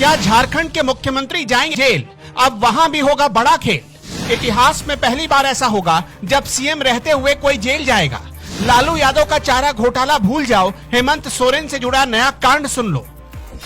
क्या झारखंड के मुख्यमंत्री जाएंगे जेल? अब वहां भी होगा बड़ा खेल। इतिहास में पहली बार ऐसा होगा जब सीएम रहते हुए कोई जेल जाएगा। लालू यादव का चारा घोटाला भूल जाओ, हेमंत सोरेन से जुड़ा नया कांड सुन लो।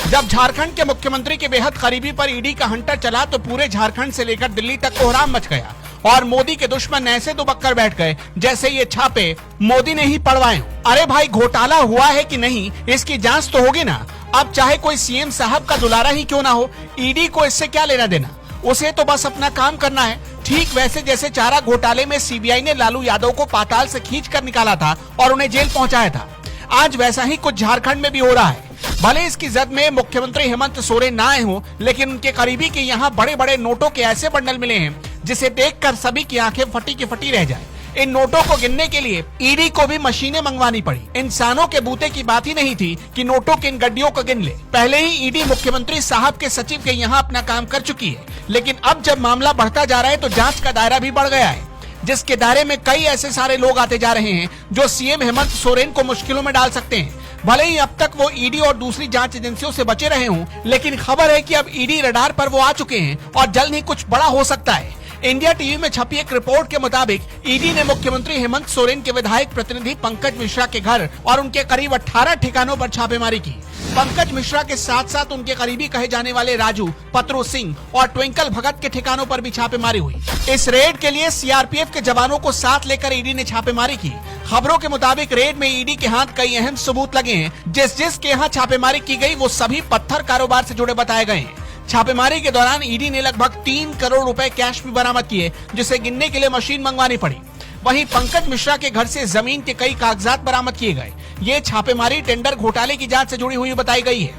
जब झारखंड के मुख्यमंत्री के बेहद करीबी पर ईडी का हंटर चला तो पूरे झारखंड से लेकर दिल्ली तक कोहराम मच गया और मोदी के दुश्मन ऐसे दुबक्कर बैठ गए जैसे ये छापे मोदी ने ही पड़वाए। अरे भाई, घोटाला हुआ है कि नहीं इसकी जांच तो होगी ना। अब चाहे कोई सीएम साहब का दुलारा ही क्यों ना हो, ईडी को इससे क्या लेना देना, उसे तो बस अपना काम करना है। ठीक वैसे जैसे चारा घोटाले में सीबीआई ने लालू यादव को पाताल से खींच कर निकाला था और उन्हें जेल पहुंचाया था, आज वैसा ही कुछ झारखंड में भी हो रहा है। भले इसकी जद में मुख्यमंत्री हेमंत सोरेन ना आए हों, लेकिन उनके करीबी के यहाँ बड़े बड़े नोटों के ऐसे बंडल मिले हैं जिसे देखकर सभी की आंखें फटी की फटी रह जाए। इन नोटों को गिनने के लिए ईडी को भी मशीनें मंगवानी पड़ी। इंसानों के बूते की बात ही नहीं थी कि नोटों की इन गड्डियों को गिन ले। पहले ही ईडी मुख्यमंत्री साहब के सचिव के यहाँ अपना काम कर चुकी है, लेकिन अब जब मामला बढ़ता जा रहा है तो जांच का दायरा भी बढ़ गया है, जिसके दायरे में कई ऐसे सारे लोग आते जा रहे हैं जो सीएम हेमंत सोरेन को मुश्किलों में डाल सकते हैं। भले ही अब तक वो ईडी और दूसरी जांच एजेंसियों से बचे रहे हों, लेकिन खबर है कि अब ईडी रडार पर वो आ चुके हैं और जल्द ही कुछ बड़ा हो सकता है। इंडिया टीवी में छपी एक रिपोर्ट के मुताबिक ईडी ने मुख्यमंत्री हेमंत सोरेन के विधायक प्रतिनिधि पंकज मिश्रा के घर और उनके करीब 18 ठिकानों पर छापेमारी की। पंकज मिश्रा के साथ साथ उनके करीबी कहे जाने वाले राजू, पत्रू सिंह और ट्विंकल भगत के ठिकानों पर भी छापेमारी हुई। इस रेड के लिए सीआरपीएफ के जवानों को साथ लेकर ईडी ने छापेमारी की। खबरों के मुताबिक रेड में ईडी के हाथ कई अहम सबूत लगे हैं। जिस के यहाँ छापेमारी की गई वो सभी पत्थर कारोबार से जुड़े बताए गए हैं। छापेमारी के दौरान ईडी ने लगभग 3 करोड़ रुपए कैश भी बरामद किए, जिसे गिनने के लिए मशीन मंगवानी पड़ी। वहीं पंकज मिश्रा के घर से जमीन के कई कागजात बरामद किए गए। ये छापेमारी टेंडर घोटाले की जांच से जुड़ी हुई बताई गई है।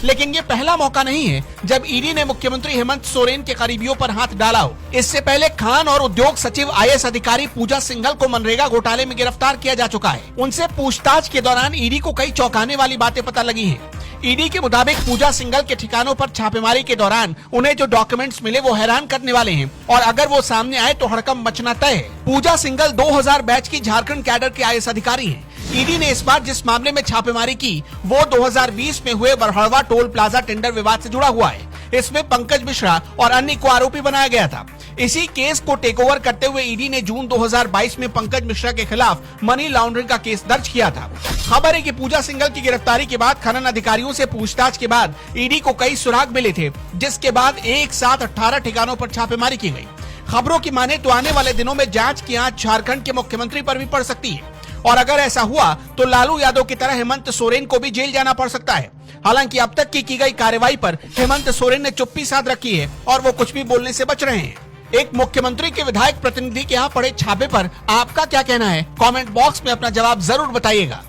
लेकिन ये पहला मौका नहीं है जब ईडी ने मुख्यमंत्री हेमंत सोरेन के करीबियों पर हाथ डाला हो। इससे पहले खान और उद्योग सचिव आईएएस अधिकारी पूजा सिंघल को मनरेगा घोटाले में गिरफ्तार किया जा चुका है। उनसे पूछताछ के दौरान ईडी को कई चौंकाने वाली बातें पता लगी हैं। ईडी के मुताबिक पूजा सिंघल के ठिकानों पर छापेमारी के दौरान उन्हें जो डॉक्यूमेंट्स मिले वो हैरान करने वाले हैं और अगर वो सामने आए तो हड़कंप मचना तय है। पूजा सिंघल 2000 बैच की झारखंड कैडर के आईएएस अधिकारी हैं। ईडी ने इस बार जिस मामले में छापेमारी की वो 2020 में हुए बरहड़वा टोल प्लाजा टेंडर विवाद से जुड़ा हुआ है। इसमें पंकज मिश्रा और अन्य को आरोपी बनाया गया था। इसी केस को टेकओवर करते हुए ईडी ने जून 2022 में पंकज मिश्रा के खिलाफ मनी लॉन्ड्रिंग का केस दर्ज किया था। खबर है कि पूजा सिंघल की गिरफ्तारी के बाद खनन अधिकारियों से पूछताछ के बाद ईडी को कई सुराग मिले थे, जिसके बाद एक साथ 18 ठिकानों पर छापेमारी की गई। खबरों की माने तो आने वाले दिनों में जांच की आंच झारखंड के मुख्यमंत्री पर भी पड़ सकती है और अगर ऐसा हुआ तो लालू यादव की तरह हेमंत सोरेन को भी जेल जाना पड़ सकता है। हालांकि अब तक की गई कार्रवाई पर हेमंत सोरेन ने चुप्पी साध रखी है और वो कुछ भी बोलने से बच रहे हैं। एक मुख्यमंत्री के विधायक प्रतिनिधि के यहाँ पड़े छापे पर आपका क्या कहना है? कमेंट बॉक्स में अपना जवाब जरूर बताइएगा।